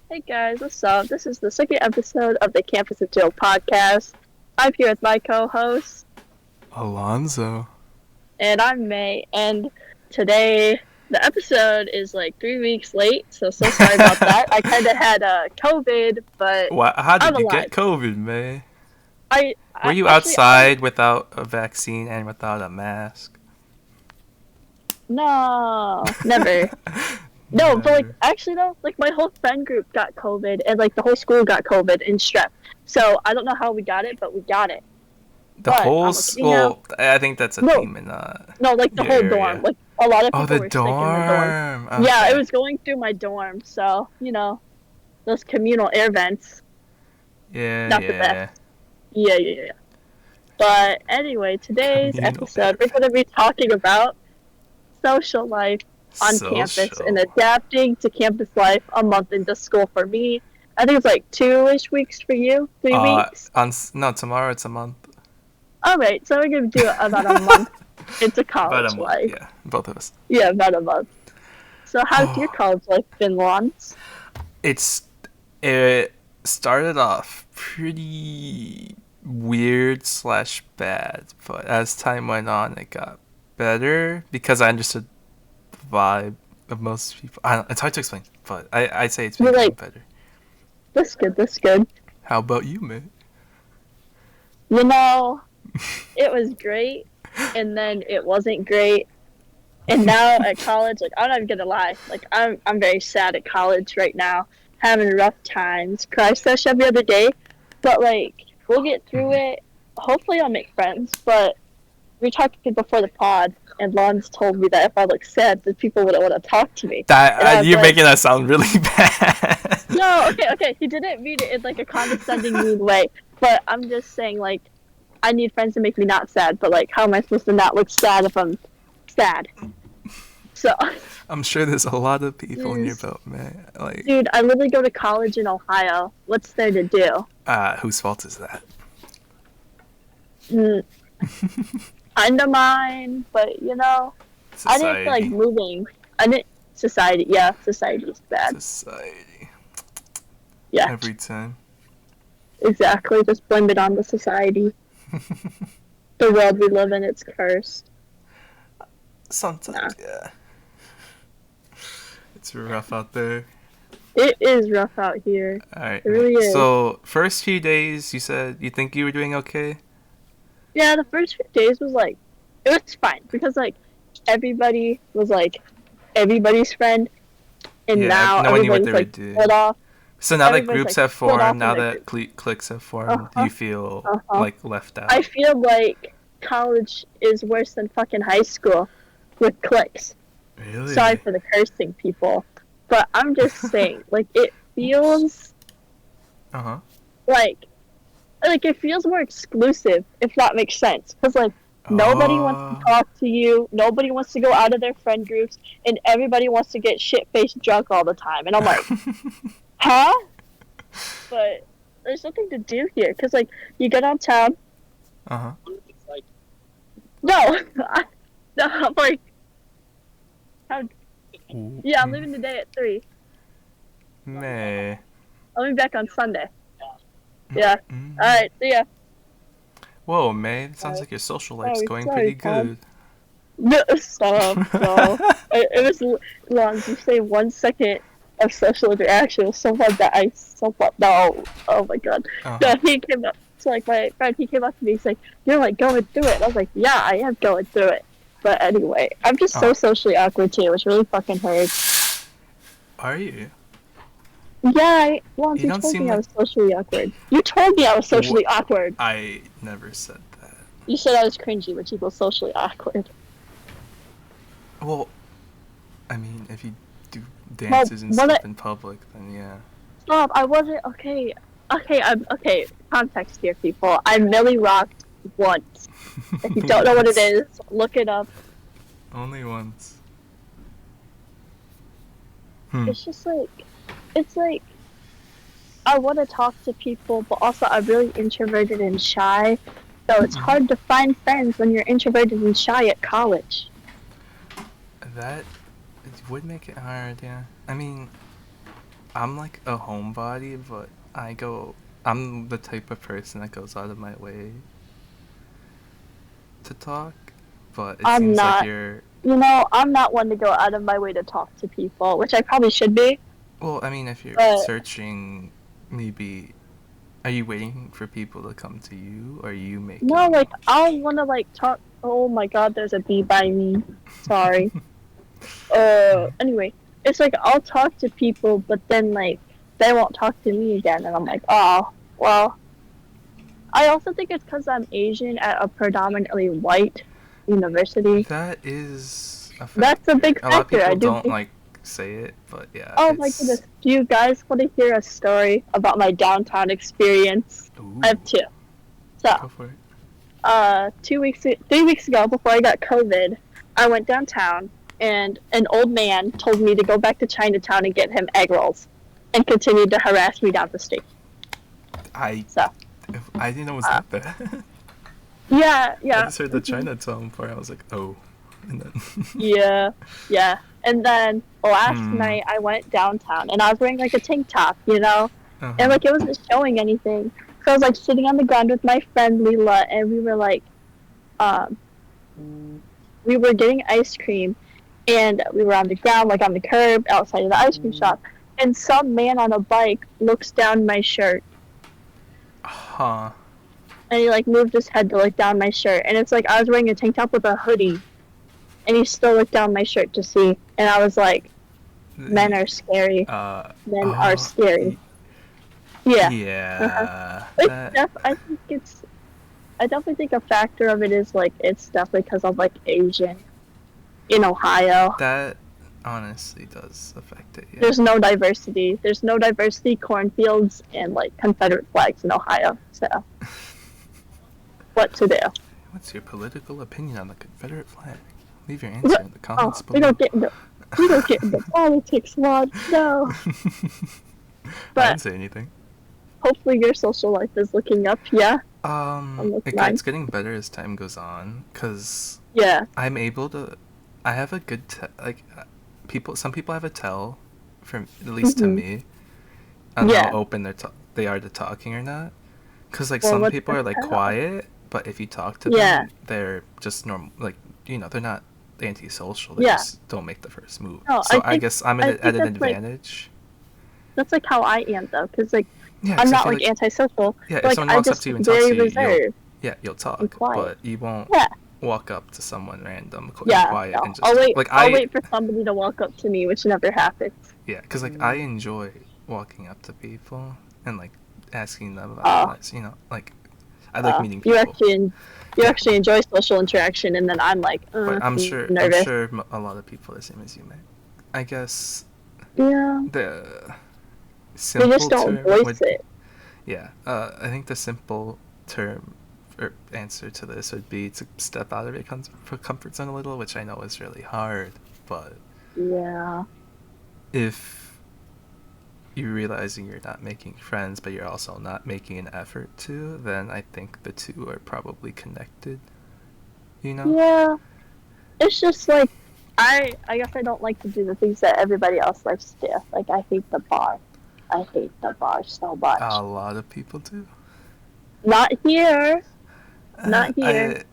Hey guys, what's up? This is the second episode of the Campus of Jill podcast. I'm here with my co-host, Alonzo. and I'm May. And today, the episode is like 3 weeks late, so sorry about that. I kind of had COVID, but How I'm did you get alive. COVID, man? Were I you actually I outside without a vaccine and without a mask? no, never. No, but like Never. actually though, like my whole friend group got COVID, and like the whole school got COVID and strep. So I don't know how we got it, but we got it. The But whole. I'm okay now. I think that's a No, theme in no, like the your whole dorm. area. Like a lot of Oh, people the were sick in the dorm. dorm. Yeah, it Okay. was going through my dorm, so those communal air vents, Yeah, not the best. yeah. Yeah. But anyway, today's Communal episode we're air. going to be talking about social life on campus and Social. adapting to campus life a month into school for me. I think it's like 2-ish weeks for you, 3 weeks. No, tomorrow it's a month. All right, so we're going to do about a month into About a college month. life. Yeah, both of us. Yeah, about a month. So how's your Oh, college life been, Lons? it's it started off pretty weird slash bad, but as time went on, it got better because I understood the vibe of most people. I don't, it's hard to explain, but I'd say it's been You're getting like, better. this good. How about you, man? You know, it was great, and then it wasn't great. And now at college, like I'm not even gonna lie, like I'm very sad at college right now, having rough times, cry sesh every other day. But like we'll get through Mhm. it. Hopefully I'll make friends. But we talked before the pod, and Lons told me that if I look sad, then people wouldn't want to talk to me. And That I was you're like, making that sound really bad. no, okay. He didn't mean it in like a condescending, mean way. But I'm just saying, like, I need friends to make me not sad. But like, how am I supposed to not look sad if I'm sad? So, I'm sure there's a lot of people in your jeez. boat, man. Like, Dude, I literally go to college in Ohio. What's there to do? whose fault is that? Mm, kind of mine, but I didn't feel like Society. moving. I didn't. Society, yeah, society's bad. Society. Yeah, Every time. exactly. Just blame it on the society. The world we live in, it's cursed. Nah, Sometimes, yeah. It's rough out there. it is rough out here. Alright, It really is. so first few days you said you think you were doing okay? Yeah, the first few days was like, it was fine because like everybody was like everybody's friend, and Yeah, now no one knew what everybody's they were like doing. split off. So now that Everybody's groups like have split formed, off in now their that group. cliques have Uh formed, do huh. you feel Uh huh. like left I out? feel like college is worse than fucking high school with cliques. Sorry Really? for the cursing, people, but I'm just saying, like it Oops. feels Uh huh. like it feels more exclusive, if that makes sense. Because like nobody wants to Oh. talk to you, nobody wants to go out of their friend groups, and everybody wants to get shit faced drunk all the time. And I'm like, huh? But there's nothing to do here. Because like you go downtown. Uh huh. No, no, I'm like, how? Yeah, I'm leaving today at 3. May. I'll be back on Sunday. Yeah. Mm. All right. See ya. Whoa, May. It sounds Bye. like your social life's Sorry, going sorry, pretty Tom. good. No, stop. No. It was long. You say 1 second of social interaction with someone that I somewhat no. Oh my god. Uh No, huh. he came up. So like my friend, he came up to me. He's like, "You're like going through it." And I was like, "Yeah, I am going through it." But anyway, I'm just so Oh, socially awkward too, which really fucking hurts. are you? Yeah, Lons, You you don't told seem me I like. was socially awkward. You told me I was Wh- socially awkward. I never said that. You said I was cringy, which equals socially awkward. Well, I mean, if you do Well, dances and what I stuff in public, then yeah. stop. I wasn't okay. Okay, I'm okay. Context here, people. I Millie rocked once. If you don't know what it Once. is, look it up. Only once. Hmm. It's just like, it's like I want to talk to people, but also I'm really introverted and shy. So it's Mhm. hard to find friends when you're introverted and shy at college. That it would make it hard, yeah. I mean, I'm like a homebody, but I'm the type of person that goes out of my way to talk. But it I'm seems like not. you're. I'm not one to go out of my way to talk to people, which I probably should be. Well, I mean, if you're But searching, maybe. Are you waiting for people to come to you, or are you no, making. like I'll want to like talk. Oh my God, there's a bee by me. Sorry. Anyway, it's like I'll talk to people, but then like they won't talk to me again, and I'm like, oh, well. I also think it's because I'm Asian at a predominantly white university. That is a That's a factor. big A lot of factor. I people do don't think. like say it, but yeah, Oh my goodness, it's. do you guys want to hear a story about my downtown experience? I Ooh, have two. So, go for it. 3 weeks ago, before I got COVID, I went downtown, and an old man told me to go back to Chinatown and get him egg rolls, and continued to harass me down the street. I So, I didn't know it was uh, that bad. yeah, I yeah, just heard the Chinatown part. I was like, oh, and then. yeah, yeah. And then last Hmm. night I went downtown, and I was wearing like a tank top, Uh and huh. like it wasn't showing anything. So I was like sitting on the ground with my friend Lila, and we were like, um, we were getting ice cream, and we were on the ground, like on the curb outside of the ice cream shop, and some man on a bike looks down my shirt, Huh. and he like moved his head to look down my shirt, and it's like I was wearing a tank top with a hoodie, and he still looked down my shirt to see, and I was like, men are scary. Uh. Men are Oh. scary. Yeah. Uh-huh. Yeah. It's That. I think it's. I definitely think a factor of it is like it's definitely because I'm like Asian in Ohio. That honestly does affect it. Yeah. There's no diversity. There's no diversity, cornfields, and like Confederate flags in Ohio. So, what to do? What's your political opinion on the Confederate flag? Leave your answer in the comments Oh, we below. don't get into politics, Lon. No, I didn't but say anything. hopefully your social life is looking up. Yeah, unlike It's mine. getting better as time goes on, cause Yeah. I'm able to. I have a good people. Some people have a tell, from at least to Hmm. me, on how Yeah. open they are to talking or not. Cause like Well, some what's people the are like tell? quiet, but if you talk to Yeah. them, they're just normal. Like they're not antisocial. They Yeah. just don't make the first move. No, So I guess I'm I at think an that's like advantage. how I am though, because like Yeah, I'm because I not feel like like antisocial, yeah, but if like someone I walks up just to you and talks very to you, reserved you'll and talk, quiet. but you won't Yeah, walk up to someone random and yeah. quiet No, and just talk. Like I'll wait for somebody to walk up to me, which never happens. yeah, because like I enjoy walking up to people and like asking them about their Uh, lives. Like I like meeting you people. Yeah, actually enjoy social interaction, and then I'm like, but I'm nervous. sure a lot of people are the same as you, man. I guess Yeah, the they just simple don't term voice would it. yeah. I think the simple term or answer to this would be to step out of your comfort zone a little, which I know is really hard. But Yeah, if you're realizing you're not making friends, but you're also not making an effort to, then I think the two are probably connected. You know? yeah. It's just like I guess I don't like to do the things that everybody else likes to do. Like I hate the bar. I hate the bar so much. A lot of people do. Not here. Not here.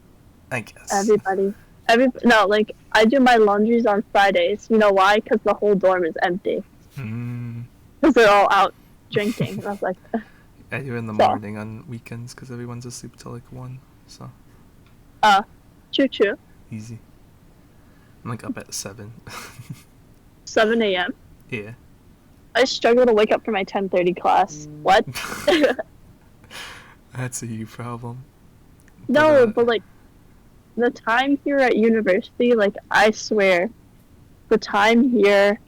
I guess. Everybody. No, like I do my laundries on Fridays. You know why? Because the whole dorm is empty. Mm. Because they're all out drinking. And I was like, I do in the so, morning on weekends because everyone's asleep till like 1. So uh, choo choo. easy. I'm like up at 7. 7 a.m. Yeah. I struggle to wake up for my 10:30 class. What? That's a you problem. No, but like the time here at university, like I swear, the time here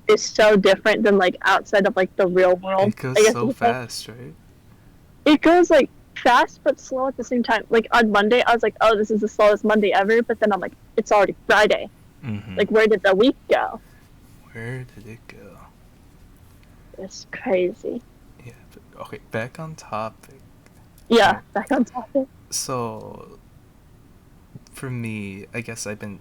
is so different than like outside of like the real world. It goes I guess so you could say. fast, right? It goes like fast but slow at the same time. Like on Monday, I was like, "Oh, this is the slowest Monday ever," but then I'm like, "It's already Friday. Mm-hmm. Like, where did the week go?" Where did it go? It's crazy. Yeah. But, okay, back on topic. Yeah, back on topic. So, for me, I guess I've been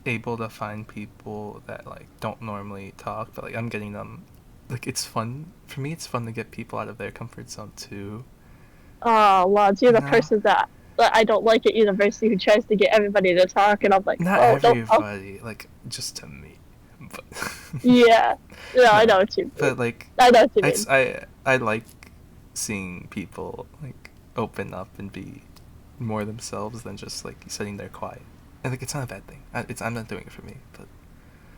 able to find people that like don't normally talk, but like I'm getting them like it's fun for me. It's fun to get people out of their comfort zone too. Oh, well, you're You the know, person that I don't like at university who tries to get everybody to talk, and I'm like, not well, don't talk. everybody, like just to me, but Yeah, no, I no, know what you mean. but like I know what you it's mean. I like seeing people like open up and be more themselves than just like sitting there quiet. And like it's not a bad thing. I'm not doing it for me, but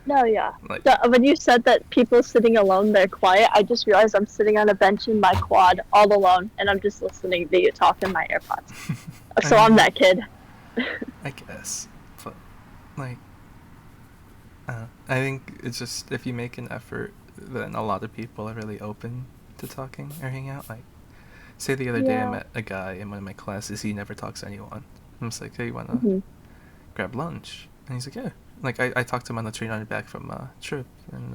No, yeah. like When you said that people sitting alone, they're quiet, I just realized I'm sitting on a bench in my quad all alone, and I'm just listening to you talk in my AirPods. I So I'm mean, that kid. I guess, but like I think it's just if you make an effort, then a lot of people are really open to talking or hanging out. Like, say the other day I Yeah. met a guy in one of my classes. He never talks to anyone. I'm just like, hey, you wanna Hmm. grab lunch? And he's like, yeah. Like I talked to him on the train on the back from a trip, and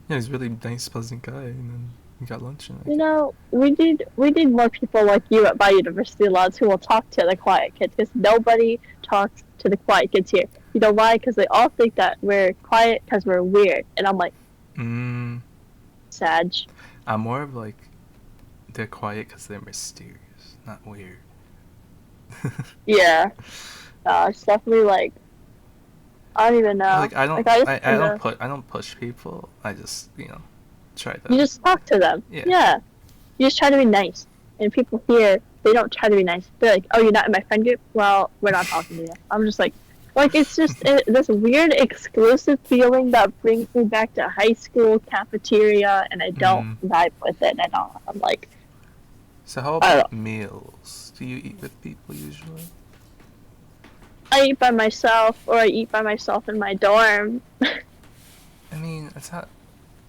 yeah, he's a really nice, pleasant guy. And then we got lunch, and You like, know, we need more people like you at my university, lads, who will talk to the quiet kids, because nobody talks to the quiet kids here. You know why? Because they all think that we're quiet because we're weird, and I'm like, mm, Sag. I'm more of like they're quiet because they're mysterious, not weird. Yeah, it's definitely like I don't even know. Like I don't Like I just I kind don't of put I don't push people. I just try you to just talk to them. yeah. Yeah, you just try to be nice, and people here they don't try to be nice. They're like, oh, you're not in my friend group. Well, we're not talking to you. I'm just like it's just this weird exclusive feeling that brings me back to high school cafeteria, and I don't Mm. vibe with it at all. I'm like, So how I don't about know. meals? Do you eat with people usually? I eat by myself, or I eat by myself in my dorm. I mean, it's not.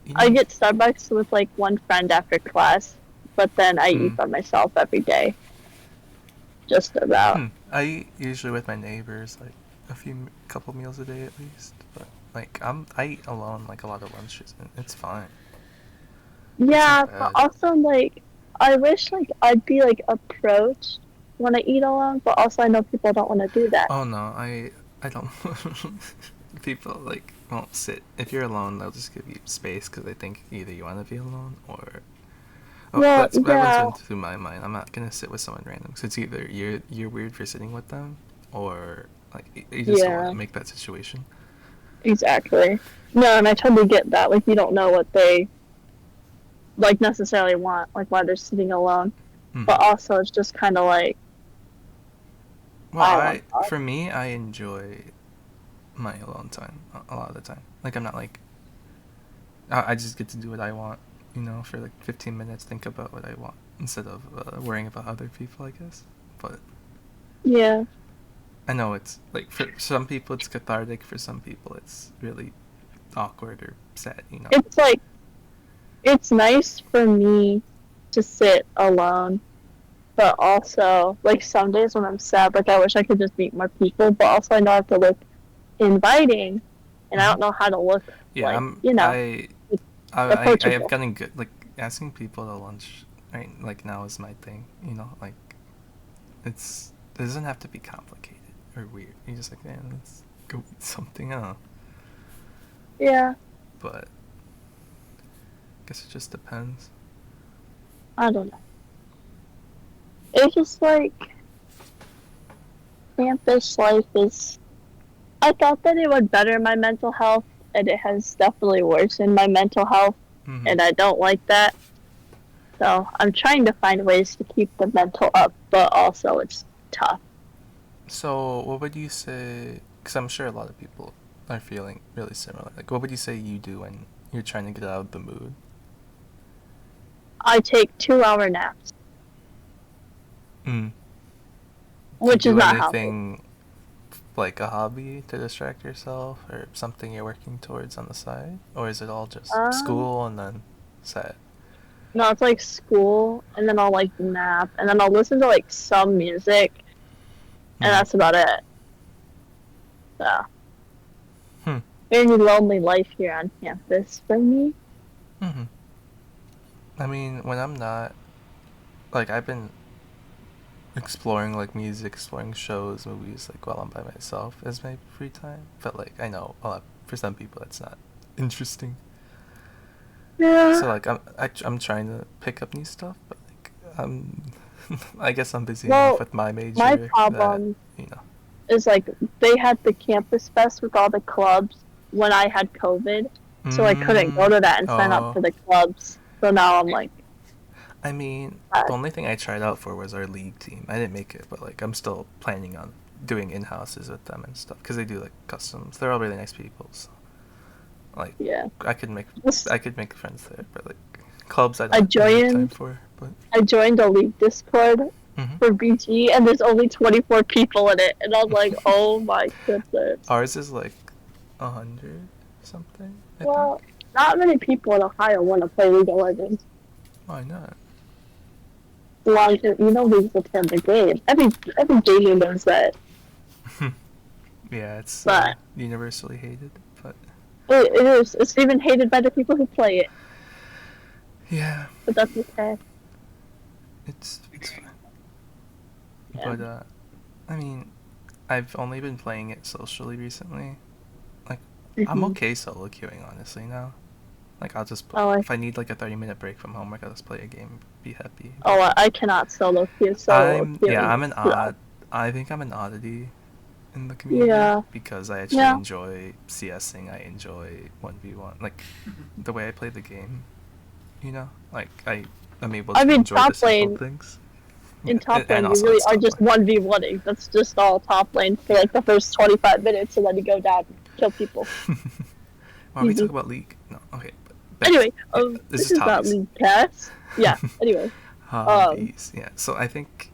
You I need. get Starbucks with like one friend after class, but then I eat Mm. by myself every day, just about. I eat usually with my neighbors, like couple meals a day at least. But like I eat alone like a lot of lunches, and it's fine. It's not Yeah, but bad. also like I wish like I'd be like approached when I eat alone, but also I know people don't want to do that. Oh no, I don't. People like won't sit if you're alone. They'll just give you space because they think either you want to be alone or. Oh, Well, that runs yeah, into my mind. I'm not gonna sit with someone random. So it's either you're weird for sitting with them, or like you just don't want yeah, to make that situation. exactly. No, and I totally get that. Like you don't know what they like necessarily want, like why they're sitting alone. Hmm. But also it's just kind of like Well, I want to talk. for me, I enjoy my alone time a lot of the time. Like I'm not like I just get to do what I want, for like 15 minutes, think about what I want instead of worrying about other people, I guess. But Yeah, I know it's like for some people it's cathartic, for some people it's really awkward or sad. it's like it's nice for me to sit alone, but also like some days when I'm sad, like I wish I could just meet more people, but also I know I have to look inviting, and I Hmm. don't know how to look Yeah, like you know I have approachable. gotten good. Like asking people to lunch, right? Like now is my thing. Like it doesn't have to be complicated or weird. You just like, man, let's go eat something. I don't know. Yeah, But I guess it just depends. I don't know. It's just like campus life is. I thought that it would better my mental health, and it has definitely worsened my mental health, Hmm. and I don't like that. So I'm trying to find ways to keep the mental up, but also it's tough. So what would you say? Because I'm sure a lot of people are feeling really similar. Like, what would you say you do when you're trying to get out of the mood? I take 2 hour naps, Mm. Do you which is do not healthy. anything like a hobby to distract yourself or something you're working towards on the side? Or is it all just Um, school and then set? no, it's like school, and then I'll like nap, and then I'll listen to like some music, and Mm. that's about it. So, Hmm. very lonely life here on campus for me. Hmm. I mean, when I'm not, like, I've been exploring, like, music, exploring shows, movies, like, while I'm by myself as my free time. But, like, I know a lot, for some people that's not interesting. So Yeah. like I'm trying to pick up new stuff, but like I guess I'm busy enough Well, with my my major that problem you know. is like they had the campus fest with all the clubs when I had COVID, so I couldn't go Mm, to that and sign up oh, for the clubs. So now I'm like, I mean, uh, the only thing I tried out for was our league team. I didn't make it, but like I'm still planning on doing in houses with them and stuff because they do like customs. They're all really nice people. So, like yeah. I could make Just I could make friends there, but like clubs I I don't really have time joined for. But I joined a league Discord hmm for BG, and there's only 24 people in it, and I was like, oh my goodness. ours is like 100 something. I think. Well, not many people in Ohio want to play League of Legends. Why not? Long, you know, leagues will turn the game. Every gamer knows that, Yeah, it's but universally hated, but it is. It's even hated by the people who play it, yeah, but that's okay. it's fine. Yeah. But I mean, I've only been playing it socially recently. Like, I'm Hmm. okay solo queuing honestly now. Like, I'll just Oh, if I need like a 30-minute break from homework, I'll just play a game, be happy. But I cannot solo queue. Solo queuing I'm is an rough. odd. I think I'm an oddity in the community Yeah. because I actually Yeah. enjoy CSing. I enjoy 1v1. Like the way I play the game, you know? Like I'm able I to mean, enjoy the top simple lane. things. In Yeah, top and lane, you also really it's are top just lane. 1v1ing. That's just all top lane for Yeah. like the first 25 minutes, and then you go down and kill people. Why we talk Easy. about League? No, okay. But back to Anyway, yeah, this this is is not hobbies. League Cast. Yeah. Anyway, um, Hobbies. Yeah. So I think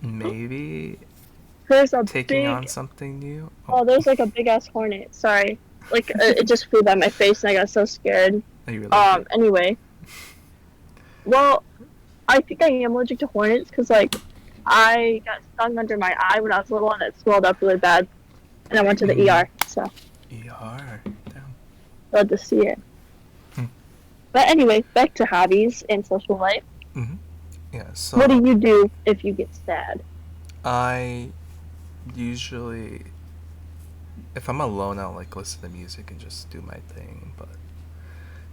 maybe there's a taking on big. something new. Oh, Oh, there's like a big ass hornet. Sorry. Like it just flew by my face, and I got so scared. are you allergic? Anyway, well, I think I am allergic to hornets because like I got stung under my eye when I was little, and it swelled up really bad, and I went to the Mm, ER. So ER. Damn. glad to see it. Hmm. But anyway, back to hobbies and social life. Mm-hmm. Yeah. What So do you do if you get sad? I usually, if I'm alone, I'll like listen to music and just do my thing. But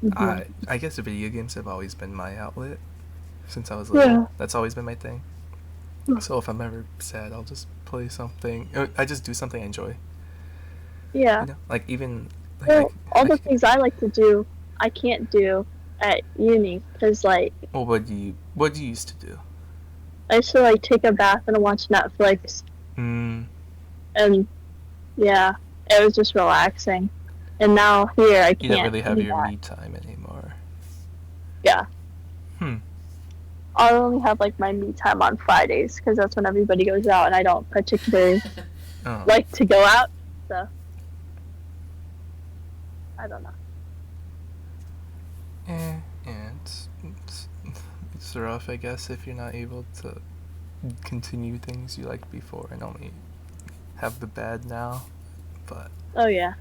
Hmm. I guess video games have always been my outlet since I was little. Yeah. That's always been my thing. So if I'm ever sad, I'll just play something. I just do something I enjoy. Yeah. You know, like even like Well, all I the could, things I like to do, I can't do at uni because like well, what do you used to do? I used to like take a bath and watch Netflix, Mm, and yeah, it was just relaxing. And now here I you don't can't really have do your that. me time anymore. Yeah, Hmm. I'll only have like my me time on Fridays because that's when everybody goes out, and I don't particularly Oh. like to go out. So I don't know. Yeah. It's rough, I guess, if you're not able to continue things you liked before and only have the bad now. But Oh yeah,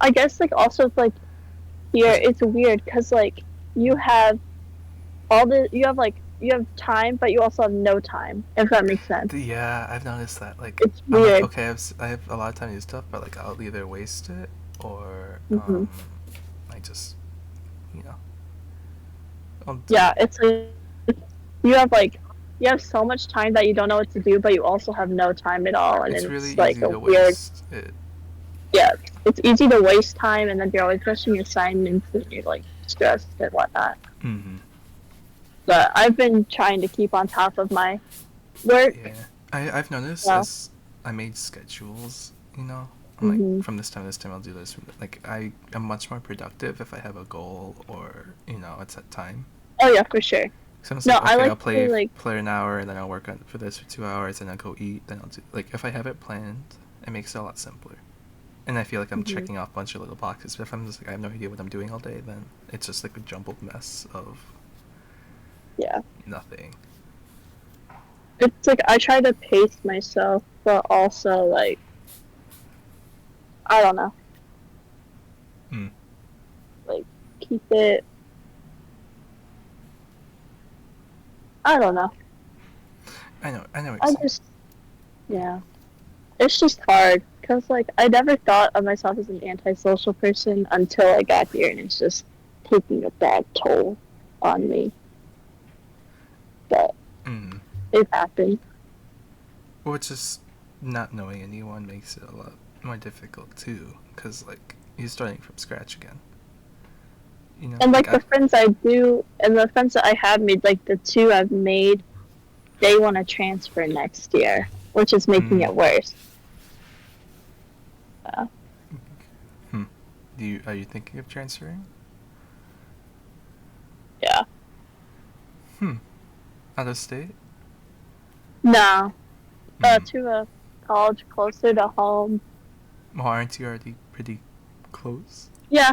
I guess like also like here cause it's weird because like you have you have time, but you also have no time. If that makes sense. yeah, I've noticed that. Like, It's I'm like, weird. okay, I have a lot of time to do stuff, but like, I'll either waste it or Hmm. I just, you know, I'll Yeah, delete. it's like you have like you have so much time that you don't know what to do, but you also have no time at all, and It's then really it's like easy a to weird. waste it. Yeah, it's easy to waste time, and then you're always rushing your assignments, and you're like stressed and whatnot. Mm-hmm. But I've been trying to keep on top of my work. Yeah, I've noticed So, as I made schedules, you know, I'm like hmm. from this time I'll do this. Like I am much more productive if I have a goal or you know it's at time. Oh yeah, for sure. So it's No, like I okay, like I'll to like play an hour and then I'll work on for this for 2 hours and I'll go eat. Then I'll do like if I have it planned, it makes it a lot simpler. And I feel like I'm hmm. checking off a bunch of little boxes. But if I'm just like I have no idea what I'm doing all day, then it's just like a jumbled mess of Yeah. nothing. It's like I try to pace myself, but also like I don't know, Hmm. like keep it. I don't know. I know what you're I saying. just yeah. It's just hard because like I never thought of myself as an antisocial person until I got here, and it's just taking a bad toll on me. But Mm. it happened. Or just not knowing anyone makes it a lot more difficult too, because like you're starting from scratch again. You know, And like like I. the friends I do, and the friends that I have made, like the two I've made, they want to transfer next year, which is making Mm, it worse. Uh, hmm. Are you thinking of transferring? yeah. Hmm. Out of state? No. Hmm. To a college closer to home. Well, aren't you already pretty close? Yeah,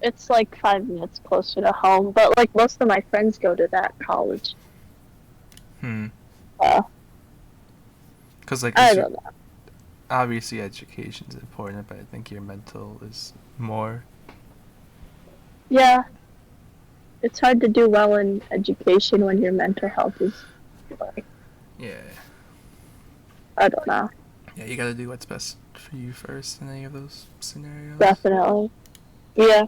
it's like 5 minutes closer to home, but like most of my friends go to that college. Hmm. Uh, Because like, I is your don't know. obviously education's important, but I think your mental is more. Yeah, it's hard to do well in education when your mental health is like, Yeah. I don't know. Yeah, you gotta do what's best for you first in any of those scenarios. Definitely. Yeah.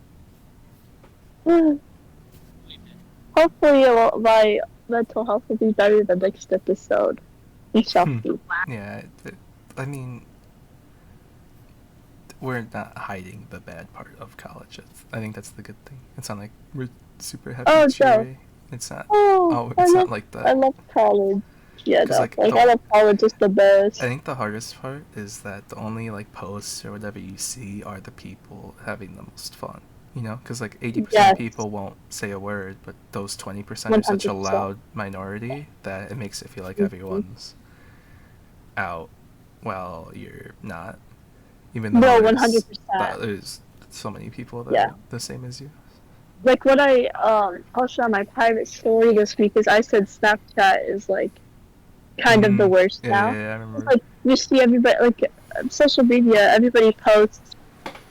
Hopefully, my mental health will be better the next episode. We shall Hmm. see. Yeah. I mean, we're not hiding the bad part of college. I think that's the good thing. It's not like we're super happy Oh no! cheery. It's not. Oh, Oh, it's not like I that. love college. Yeah, Because no, like like I love college. It's the I best. think the hardest part is that the only like posts or whatever you see are the people having the most fun. You know, because like 80% of Yes, people won't say a word, but those 20% are one such a hundred percent. loud minority that it makes it feel like Mm-hmm. everyone's out while you're not. Even though No, 100%. there's so many people that Yeah. are the same as you. Like what I posted on my private story this week is I said Snapchat is like kind of the Mm-hmm. worst Yeah, now. yeah, yeah, I It's remember. like you see everybody like social media, everybody posts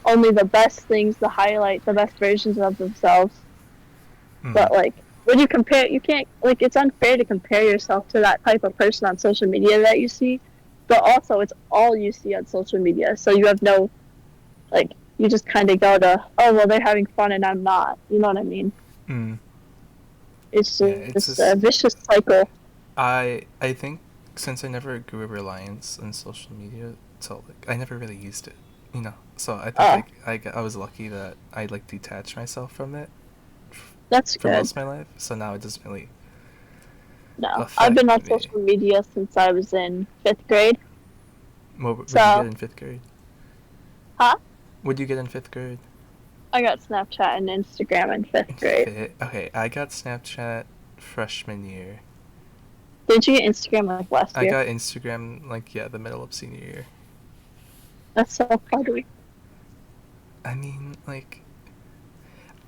only the best things, the highlight, the best versions of themselves. Mm. But like when you compare, you can't like it's unfair to compare yourself to that type of person on social media that you see. But also, it's all you see on social media, so you have no like you just kind of go to oh well they're having fun and I'm not. You know what I mean? Mm. It's Yeah, it's just a just vicious cycle. I think since I never grew a reliance on social media, so like I never really used it, you know. So I think Uh, I was lucky that I like detached myself from it that's for good. most of my life. So now it doesn't really No, I've been affect on me. social media since I was in 5th grade. What did you get So, in fifth grade? huh? What did you get in fifth grade? I got Snapchat and Instagram in fifth grade. Okay, I got Snapchat freshman year. Did you get Instagram like last I year? got Instagram like yeah, the middle of senior year. That's so funny. I mean, like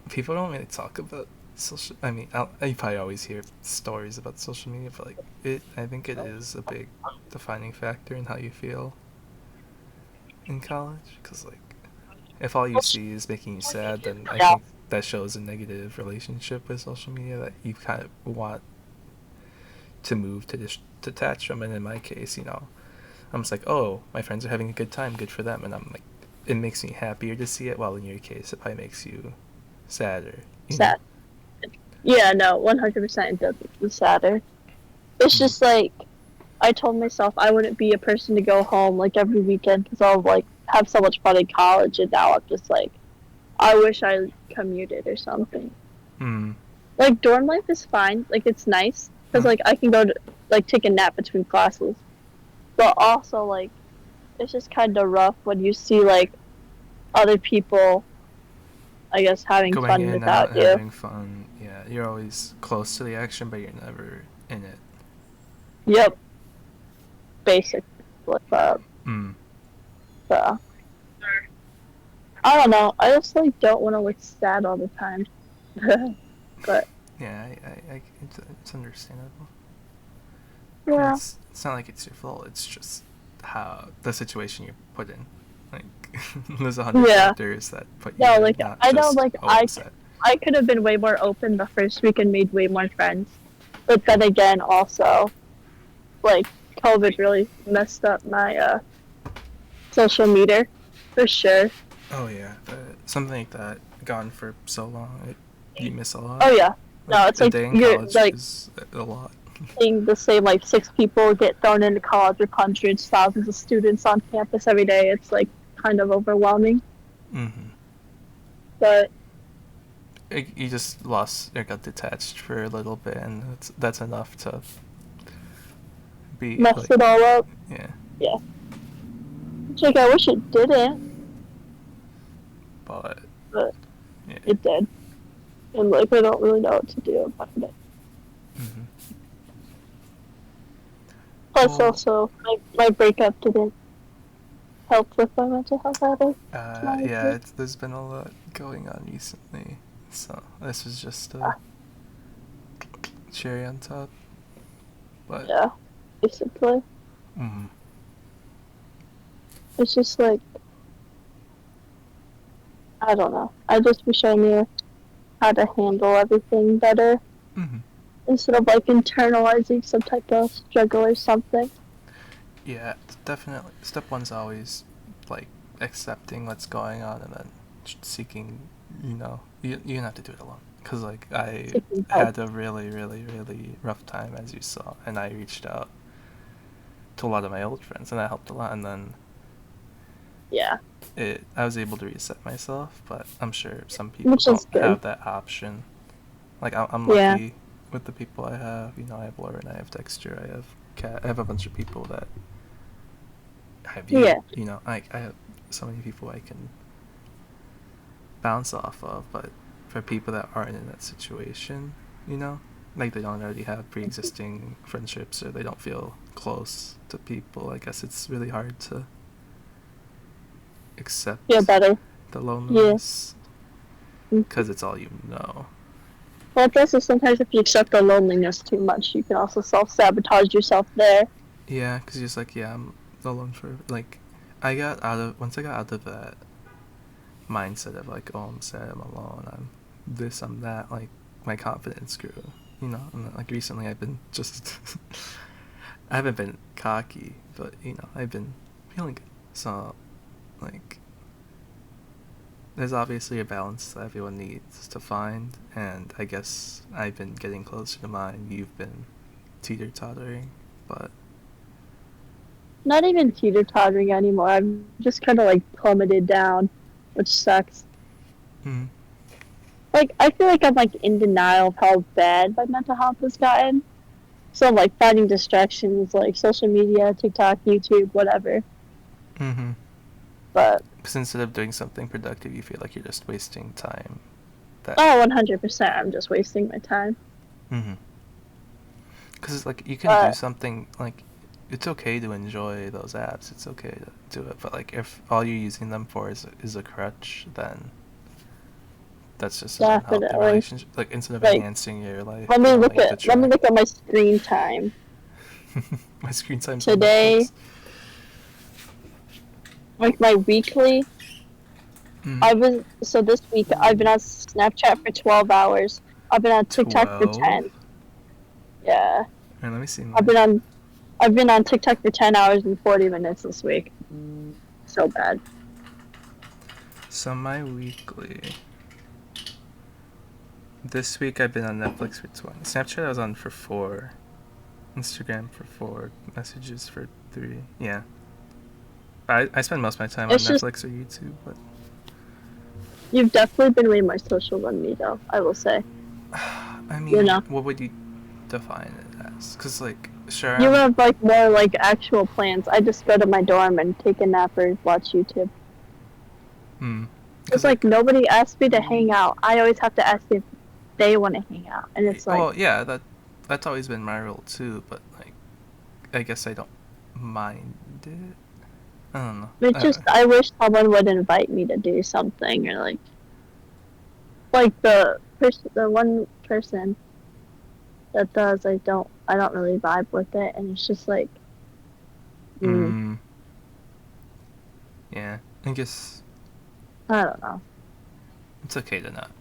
people don't really talk about social. I mean, you probably always hear stories about social media, but like it, I think it is a big defining factor in how you feel in college. Because like, if all you see is making you sad, then I Yeah, think that shows a negative relationship with social media that you kind of want to move to detach from. And in my case, I'm just like, oh, my friends are having a good time, good for them, and I'm like, it makes me happier to see it. While in your case, it probably makes you sadder. You know. sad. Yeah, no, 100% it does make me sadder. It's Mm. just like I told myself I wouldn't be a person to go home like every weekend because I'll like have so much fun in college, and now I'm just like I wish I commuted or something. Mm. Like dorm life is fine, like it's nice because Huh. like I can go to like take a nap between classes, but also like it's just kind of rough when you see like other people, I guess, having Going fun in and without out, you. having fun. Yeah, you're always close to the action, but you're never in it. Yep, basic flip up. Mm. So I don't know. I just like don't want to look sad all the time. But Yeah, it's understandable. And yeah, it's not like it's your fault. It's just how the situation you're put in. Like, there's 100 yeah. factors that put you No, there, like not I know, just like oh I'm sad. I could have been way more open the first week and made way more friends. But then again, also like COVID really messed up my social meter for sure. Oh yeah, something like that gone for so long, you miss a lot. Oh yeah. Like No, it's a like day in you're college like is a lot. seeing the same like 6 people get thrown into college with hundreds, thousands of students on campus every day. It's like kind of overwhelming. Mm-hmm. But You just lost or got detached for a little bit, and that's enough to be mess like, it all up. yeah. Yeah. It's like I wish it didn't, But but yeah. it did. And like I don't really know what to do about it. Mm-hmm. Plus Well, also my breakup didn't help with my mental health either. yeah, there's been a lot going on recently, so this was just a cherry on top. But Yeah, basically. mm-hmm. It's just like I don't know. I just wish I knew how to handle everything better Mm-hmm. instead of like internalizing some type of struggle or something. Yeah, definitely. Step one's always like accepting what's going on and then seeking. You don't have to do it alone. Cause like I Seeking help. had a really, really, really rough time, as you saw, and I reached out to a lot of my old friends, and that helped a lot. And then Yeah, I was able to reset myself, but I'm sure some people which is don't good. have that option. Like I'm Yeah, lucky with the people I have. I have Lauren, I have Dexter, I have Kat, I have a bunch of people that have you. yeah, I have so many people I can bounce off of, but for people that aren't in that situation, like they don't already have pre-existing friendships or they don't feel close to people, I guess it's really hard to feel accept better. the Yeah. loneliness because it's all you know. Well, plus sometimes if you accept the loneliness too much, you can also self-sabotage yourself there. Yeah, because you're just like, yeah, I'm alone for like. Once I got out of that mindset of like, oh, I'm sad, I'm alone, I'm this, I'm that, like my confidence grew, and like recently I've been just I haven't been cocky, but I've been feeling good. So like there's obviously a balance that everyone needs to find, and I guess I've been getting closer to mine. You've been teeter-tottering, but Not even teeter-tottering anymore. I'm just kind of like plummeted down, which sucks. mm, Like I feel like I'm like in denial of how bad my mental health has gotten. So I'm like finding distractions like social media, TikTok, YouTube, whatever. mm-hmm. But Because instead of doing something productive, you feel like you're just wasting time. That oh, 100%, I'm just wasting my time. mm-hmm. Because like you can do But something like it's okay to enjoy those apps. It's okay to do it, but like if all you're using them for is a crutch, then that's just an unhealthy definitely, relationship. Like instead of like enhancing your life, let me you're look only at let me look detracting. at my screen time My screen time's on today. Netflix. Like my weekly, Mm. I was so this week I've been on Snapchat for 12 hours. I've been on TikTok for 12. 10. Yeah, Alright, let me see I've mine. been on I've been on TikTok for 10 hours and 40 minutes this week. So bad. So my weekly. This week I've been on Netflix for 20. Snapchat I was on for 4. Instagram for 4. Messages for 3. Yeah. I spend most of my time on It's just Netflix or YouTube, but you've definitely been way more social than me, though. I will say. I You mean, know, what would you define it as? Because like, sure, you have like more like actual plans. I just go to my dorm and take a nap or watch YouTube. It's because like like, nobody asked me to hang out. I always have to ask if they want to hang out, and it's like well, yeah, that's always been my rule too. But like, I guess I don't mind it. I don't know. it's just I wish someone would invite me to do something or like the one person that does. I don't really vibe with it, and it's just like mm, mm, yeah, I guess I don't know. it's okay to not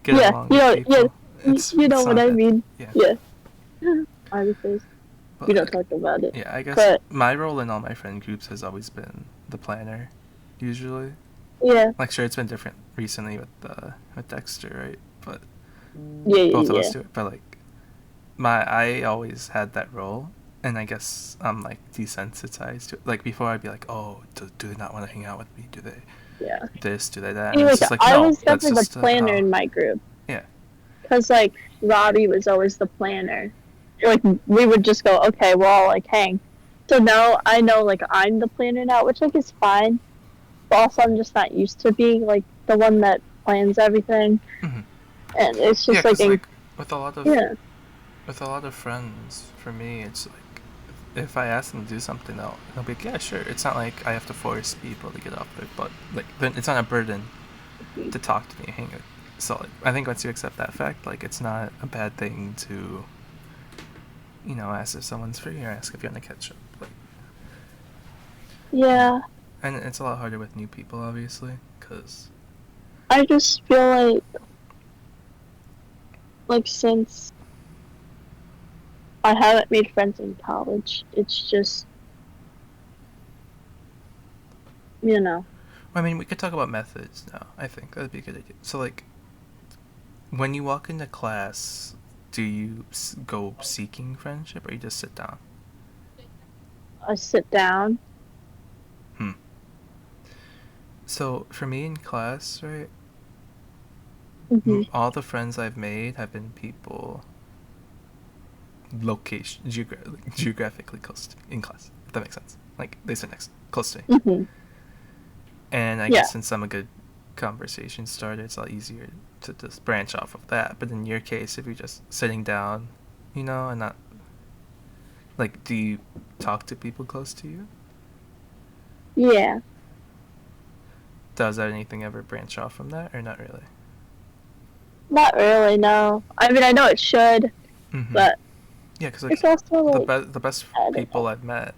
get Yeah, along with yeah, people. you know It's what not I that. mean. Yeah, Yeah, obviously we but don't like, talk about it, yeah, I guess but my role in all my friend groups has always been the planner, usually. Yeah. Like, sure, it's been different recently with Dexter, right? But Yeah. both of Yeah. us do it. But like, I always had that role, and I guess I'm like desensitized to it. Like before, I'd be like, oh, do they not want to hang out with me? Do they Yeah. this? Do they that? See, And it's like just like, I no, was that's definitely the just planner how. in my group, Yeah. because like Robbie was always the planner. Like we would just go, okay, we'll all like hang. So now I know like I'm the planner now, which like is fine. But also I'm just not used to being like the one that plans everything, Hmm. and it's Yeah, just like cause like with a lot of yeah, with a lot of friends, for me, it's like if I ask them to do something, they'll be like, yeah, sure. It's not like I have to force people to get off their butt. Like then it's not a burden to talk to me and hang out. So like, I think once you accept that fact, like it's not a bad thing to ask if someone's free or ask if you want to catch up. Like, yeah. yeah. And it's a lot harder with new people, obviously, because I just feel like since I haven't made friends in college, it's just you know. I mean, we could talk about methods now. I think that'd be a good idea. So like, when you walk into class, do you go seeking friendship or you just sit down? I sit down. Hmm. So for me in class, right, Hmm. all the friends I've made have been people geographically close to me in class. If that makes sense. Like they sit next close to me. Hmm. And I Yeah. guess since I'm a good conversation starter, it's a lot easier to just branch off of that. But in your case, if you're just sitting down, and not like, do you talk to people close to you? Yeah. Does that anything ever branch off from that, or not really? Not really. No. I mean, I know it should, Mm-hmm. but Yeah, because it's like also like the best I don't people know. I've met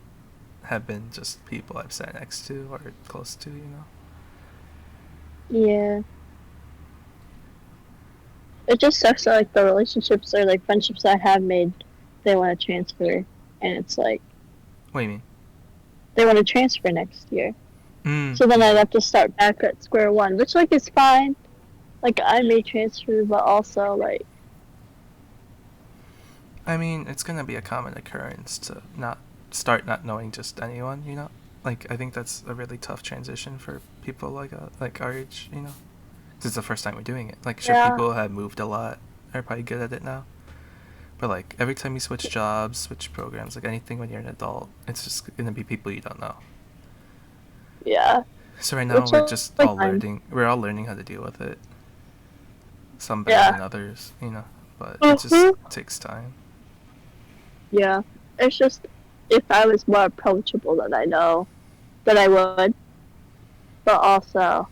have been just people I've sat next to or close to. Yeah. It just sucks that like the relationships or like friendships I have made, they want to transfer, and it's like What do you mean? they want to transfer next year. So then I'd Yeah. have to start back at square one, which like is fine. Like I may transfer, but also like I mean, it's gonna be a common occurrence to not start not knowing just anyone. Like I think that's a really tough transition for people like our age. 'Cause it's the first time we're doing it. Like, sure, yeah, people have moved a lot, are probably good at it now. But like every time you switch jobs, switch programs, like anything when you're an adult, it's just gonna be people you don't know. yeah, So right now which we're just like all fine. learning. We're all learning how to deal with it. Some better Yeah. than others. But it just Hmm. takes time. Yeah. It's just if I was more approachable, then I know that I would, but also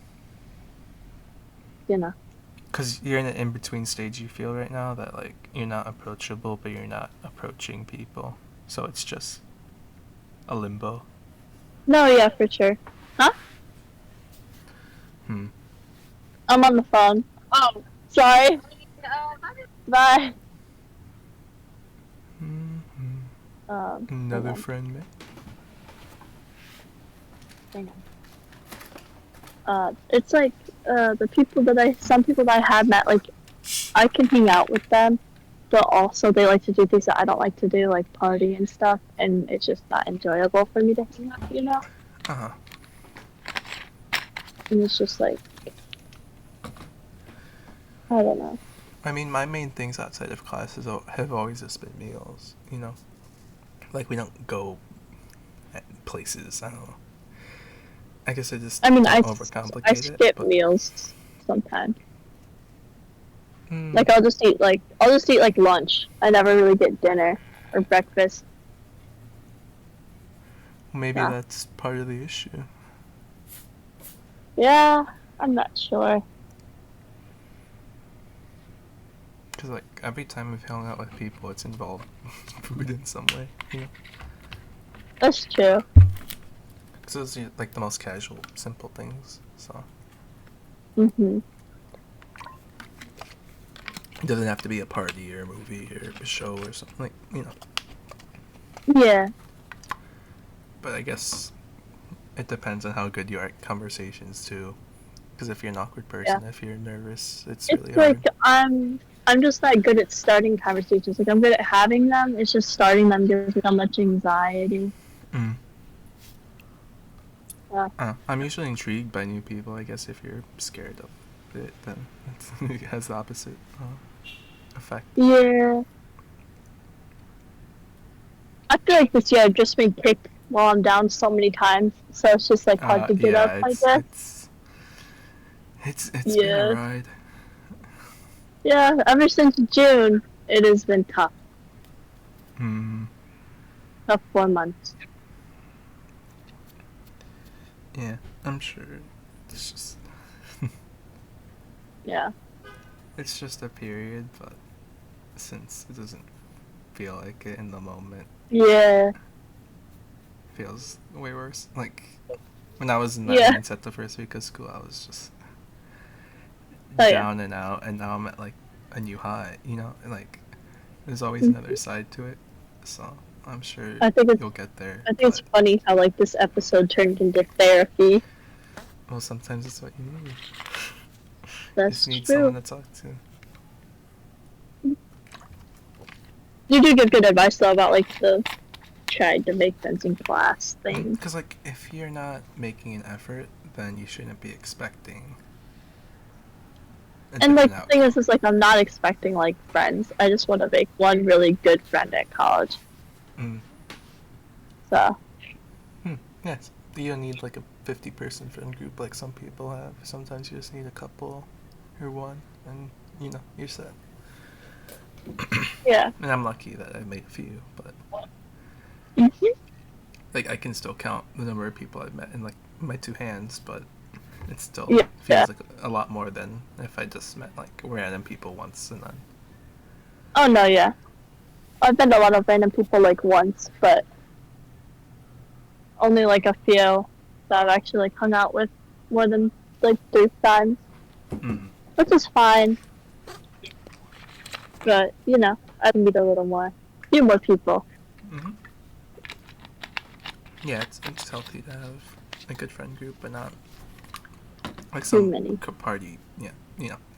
you know, Cause you're in an in between stage. You feel right now that like you're not approachable, but you're not approaching people. So it's just a limbo. no, yeah, for sure. Huh? Hmm. I'm on the phone. Oh, sorry. Bye. Hmm. Hang Another on. friend, man. Hang on. It's like some people that I have met, like I can hang out with them, but also they like to do things that I don't like to do, like party and stuff, and it's just not enjoyable for me to hang out. Uh huh. And it's just like I don't know. I mean, my main things outside of classes have always just been meals. Like, we don't go at places. I don't know. I guess I just I mean, don't I overcomplicate it, skip but. meals sometimes. Mm, Like I'll just eat like lunch. I never really get dinner or breakfast. maybe Yeah, that's part of the issue. yeah, I'm not sure. Because, like, every time we've hung out with people, it's involved food in some way. That's true. Because those are, like, the most casual, simple things. So, Mhm. it doesn't have to be a party or a movie or a show or something. Like. Yeah. But I guess it depends on how good you are at conversations, too. Because if you're an awkward Yeah. person, if you're nervous, it's It's really like hard. I'm just not good at starting conversations. Like I'm good at having them. It's just starting them gives me so much anxiety. Mm. Yeah. I'm usually intrigued by new people. I guess if you're scared of it, then it has the opposite effect. Yeah. I feel like this year I've just been kicked while I'm down so many times, so it's just like hard to get up, Yeah, I guess. it's been a Yeah. ride. Yeah, ever since June, it has been tough. Mm. Tough 4 months. Yeah, I'm sure. It's just Yeah. it's just a period, but since it doesn't feel like it in the moment, Yeah. it feels way worse. Like when I was in that Yeah. mindset the first week of school, I was just Oh yeah. down and out, and now I'm at like a new high. You know, and, like there's always Mhm. another side to it. So I'm sure I think it's you'll get there. I think it's But funny how like this episode turned into therapy. well, sometimes it's what you need. You That's just need someone true. to talk to. You do give good advice though about like the tried to make friends in class thing. Because like if you're not making an effort, then you shouldn't be expecting a And like different the thing outcome. is like I'm not expecting like friends. I just want to make one really good friend at college. Mm. So Yes, you don't need like a 50-person friend group like some people have. Sometimes you just need a couple or one, and you're set. yeah. And I'm lucky that I made a few, but Mm-hmm. like I can still count the number of people I've met in like my two hands, but it still Yeah. feels like a lot more than if I just met like random people once and then. Oh no, yeah. I've met a lot of random people like once, but only like a few that I've actually like hung out with more than like 3 times, Mm. which is fine. But I'd meet a little more, few more people. Mm-hmm. Yeah, it's healthy to have a good friend group, but not like Too some many. party. Yeah,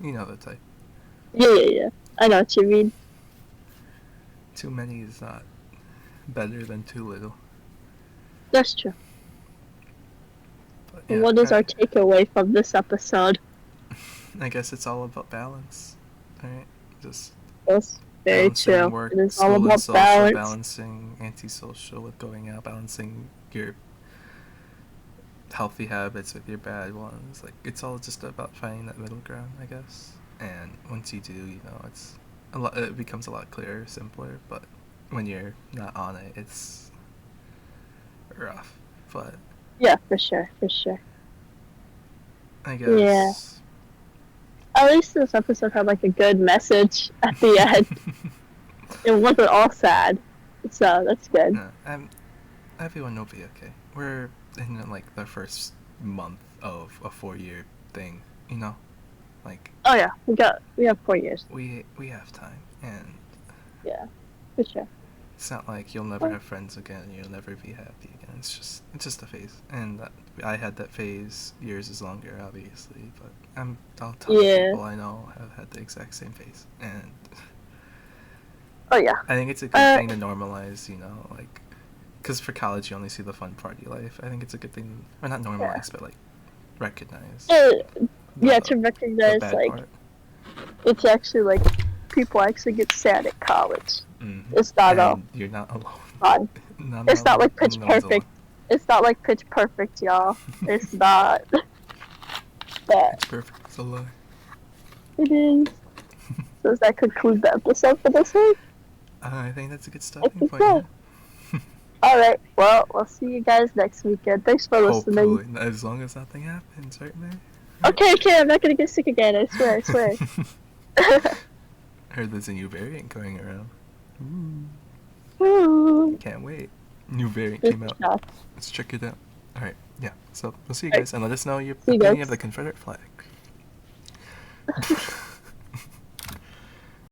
you know the type. Yeah. I know what you mean. Too many is not better than too little. That's true. But And yeah, what is our takeaway from this episode? I guess it's all about balance, right? Just That's very balancing true. work, It is all school, and about social, balance. balancing antisocial with going out, balancing your healthy habits with your bad ones. Like it's all just about finding that middle ground, I guess. And once you do, it's a lot. It becomes a lot clearer, simpler. But when you're not on it, it's rough. But Yeah, for sure. I Yeah. guess. At least this episode had like a good message at the end. It wasn't all sad, so that's good. No, everyone will be okay. We're in like the first month of a 4-year thing, like Oh yeah, we have 4 years. we have time, and Yeah, for sure. it's not like you'll never have friends again. You'll never be happy again. It's just a phase, and I had that phase. Yours is longer, obviously, but I'll tell Yeah. people I know have had the exact same phase, and Oh yeah. I think it's a good thing to normalize. Like because for college you only see the fun party life. I think it's a good thing, or not normalize, but like recognize Yeah, the to the recognize bad like part. it's actually like people actually get sad at college. Mm-hmm. It's not all And you're not alone. fun. No, It's not like Pitch no one's alone. Perfect. It's not like Pitch Perfect, y'all. It's not. But It's perfect. It's a lie. it is. So does that conclude the episode for this week? I think that's a good I stopping think point. so. Yeah. Alright, well, we'll see you guys next weekend. Thanks for listening. Hopefully, as long as nothing happens, right, man? Okay, I'm not gonna get sick again, I swear. Heard there's a new variant going around. Ooh. Can't wait. New variant Just came out. shots. Let's check it out. Alright, yeah. So we'll see you Alright. guys, and let us know your See you opinion guys. of the Confederate flag.